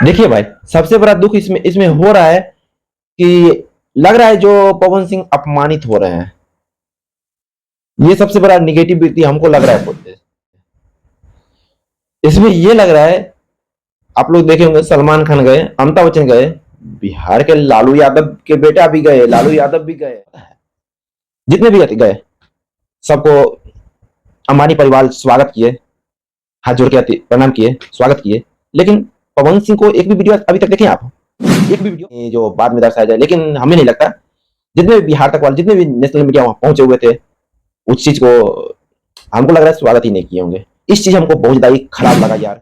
देखिए भाई, सबसे बड़ा दुख इसमें इसमें हो रहा है कि लग रहा है जो पवन सिंह अपमानित हो रहे हैं। ये सबसे बड़ा निगेटिविटी हमको लग रहा है। इसमें ये लग रहा है, आप लोग देखे होंगे सलमान खान गए, अमिताभ बच्चन गए, बिहार के लालू यादव के बेटा भी गए, लालू यादव भी गए, जितने भी गए सबको अंबानी परिवार स्वागत किए, हाथ जोड़ के प्रणाम किए, स्वागत किए। लेकिन पवन सिंह को एक भी वीडियो अभी तक देखे आप? एक भी वीडियो जो बाद में दर्शाया जाए, लेकिन हमें नहीं लगता जितने भी बिहार तक वाले, जितने भी नेशनल मीडिया वहां पहुंचे हुए थे, उस चीज को हमको लग रहा है स्वागत ही नहीं किए होंगे। इस चीज हमको बहुत ज्यादा खराब लगा यार,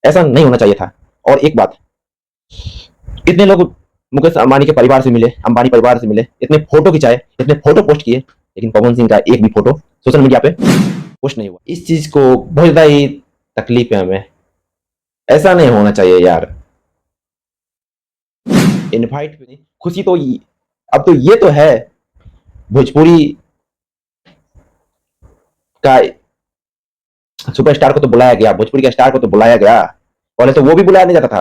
ऐसा नहीं होना चाहिए था। और एक बात, इतने लोग मुकेश अंबानी के परिवार से मिले, अंबानी परिवार से मिले, इतने फोटो खिंचाए, इतने फोटो पोस्ट किए, लेकिन पवन सिंह का एक भी फोटो सोशल मीडिया पे पोस्ट नहीं हुआ। इस चीज को बहुत ज्यादा ही तकलीफ है हमें, ऐसा नहीं होना चाहिए यार। इनवाइट पे नहीं, खुशी तो अब तो ये तो है, भोजपुरी का सुपरस्टार को तो बुलाया गया, भोजपुरी के स्टार को तो बुलाया गया। पहले तो वो भी बुलाया नहीं जाता था,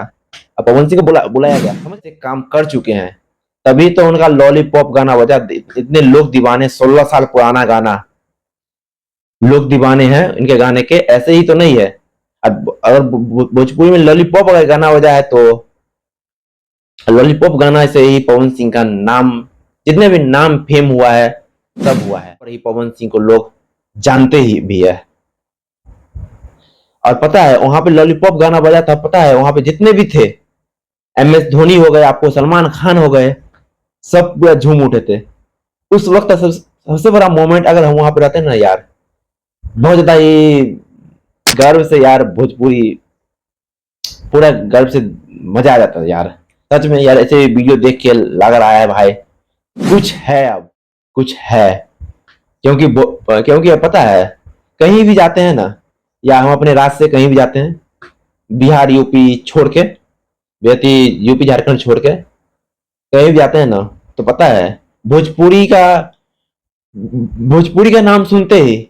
अब पवन सिंह को बुलाया गया। समझ से काम कर चुके हैं, तभी तो उनका लॉलीपॉप गाना बजा, इतने लोग दीवाने, 16 साल पुराना गाना, लोग दीवाने हैं इनके गाने के, ऐसे ही तो नहीं है। अब अगर भोजपुरी में लॉलीपॉप अगर गाना बजा है तो लॉलीपॉप गाना से ही पवन सिंह का नाम, जितने भी नाम फेम हुआ है सब हुआ है, और ही पवन सिंह को लोग जानते ही भी है। और पता है वहां पे लॉलीपॉप गाना बजा था, पता है वहां पे जितने भी थे, MS धोनी हो गए, आपको सलमान खान हो गए, सब पूरा झूम उठे थे। उस वक्त सबसे बड़ा मोमेंट अगर हम वहां पे रहते ना यार, बहुत ज्यादा ही गर्व से यार, भोजपुरी पूरा गर्व से मजा आ जाता है यार। सच में यार, ऐसे वीडियो देख के लग रहा है भाई कुछ है, अब कुछ है। क्योंकि अब पता है, कहीं भी जाते हैं ना, या हम अपने राज्य से कहीं भी जाते हैं, बिहार यूपी छोड़ के, बेहती यूपी झारखंड छोड़ के कहीं भी जाते हैं ना, तो पता है भोजपुरी का नाम सुनते ही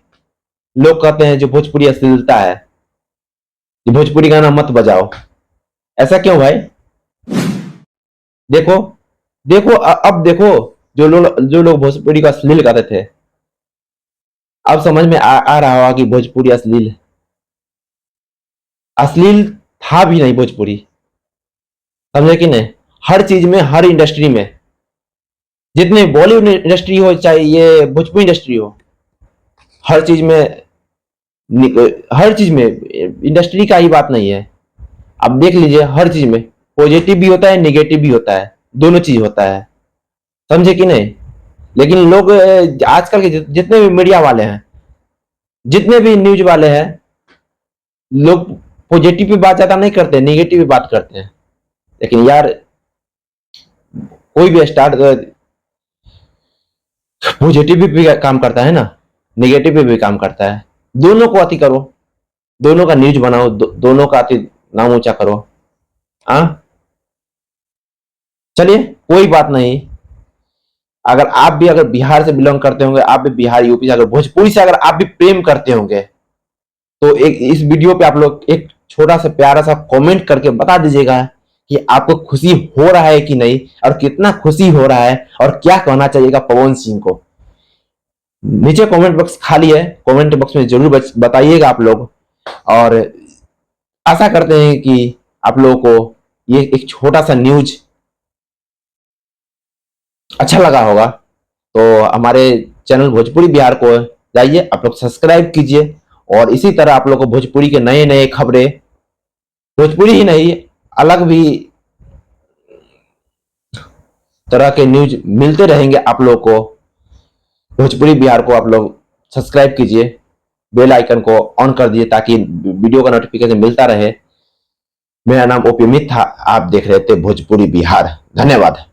लोग कहते हैं जो भोजपुरी अश्लीलता है, कि भोजपुरी गाना मत बजाओ। ऐसा क्यों भाई? देखो, अब देखो, जो लोग भोजपुरी का अश्लील कहते थे, अब समझ में आ रहा होगा कि भोजपुरी अश्लील था भी नहीं भोजपुरी। समझे कि नहीं? हर चीज में, हर इंडस्ट्री में, जितने बॉलीवुड इंडस्ट्री हो चाहे ये भोजपुरी इंडस्ट्री हो, हर चीज में, हर चीज में इंडस्ट्री का ही बात नहीं है। आप देख लीजिए, हर चीज में पॉजिटिव भी होता है, नेगेटिव भी होता है, दोनों चीज होता है। समझे कि नहीं? लेकिन लोग आजकल के जितने भी मीडिया वाले हैं, जितने भी न्यूज वाले हैं, लोग पॉजिटिव पे बात ज्यादा नहीं करते, नेगेटिव पे बात करते हैं। लेकिन यार, कोई भी स्टार पॉजिटिव भी काम करता है ना, नेगेटिव भी काम करता है। दोनों को अति करो, दोनों का न्यूज बनाओ, दोनों का अति नाम ऊंचा करो। हाँ, चलिए कोई बात नहीं। अगर आप भी अगर बिहार से बिलोंग करते होंगे, आप भी बिहार यूपी से, अगर भोजपुरी से अगर आप भी प्रेम करते होंगे, तो एक इस वीडियो पे आप लोग एक छोटा सा प्यारा सा कमेंट करके बता दीजिएगा कि आपको खुशी हो रहा है कि नहीं, और कितना खुशी हो रहा है, और क्या कहना चाहिएगा पवन सिंह को। नीचे कमेंट बॉक्स खाली है, कमेंट बॉक्स में जरूर बताइएगा आप लोग। और आशा करते हैं कि आप लोगों को ये एक छोटा सा न्यूज अच्छा लगा होगा। तो हमारे चैनल भोजपुरी बिहार को जाइए, आप लोग सब्सक्राइब कीजिए, और इसी तरह आप लोग को भोजपुरी के नए नए खबरें, भोजपुरी ही नहीं, अलग भी तरह के न्यूज मिलते रहेंगे आप लोग को। भोजपुरी बिहार को आप लोग सब्सक्राइब कीजिए, बेल आइकन को ऑन कर दीजिए ताकि वीडियो का नोटिफिकेशन मिलता रहे। मेरा नाम ओपी अमित था, आप देख रहे थे भोजपुरी बिहार। धन्यवाद।